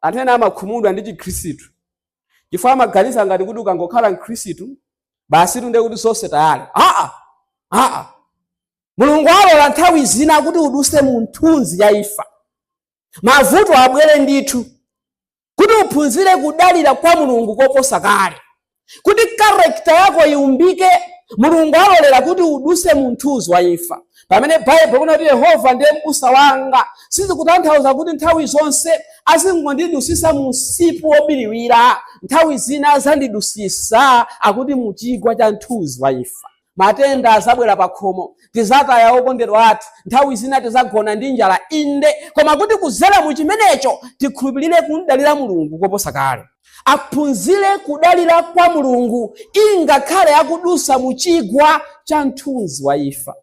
anthu ena amakhumudwa ndi Chikhristu chifukwa amaganiza ngati kuti ukangokhala Mkhristu basi tunde kuti zonse tayali. Mulungu alola nthawi zina kuti uduse mu nthunzi ya imfa, mavuto abwere ndithu kuti uphunzire kudalira kwa Mulungu koposa kale, kuti karakta yako iumbike. Mulungu alolera kuti uduse mu nthunzi wa imfa. Pamene Bible kunati Yehova ndiye m'busa wanga, sizikutanthauza kuti nthawi zonse azingondidusisa mu msipu wobiriwira, nthawi zina azandidusisa akuti mu chigwa cha nthunzi wa imfa. Matenda azabwera pa khomo, tizataya okondedwa athu, nthawi zina tizagona ndi njala inde, koma kuti kudzera mu chimenecho tikhulupirire kudalira Mulungu koposa kale. Aphunzire kudalira kwa Mulungu ingakhale akudusa mu chigwa cha nthunzi wa imfa.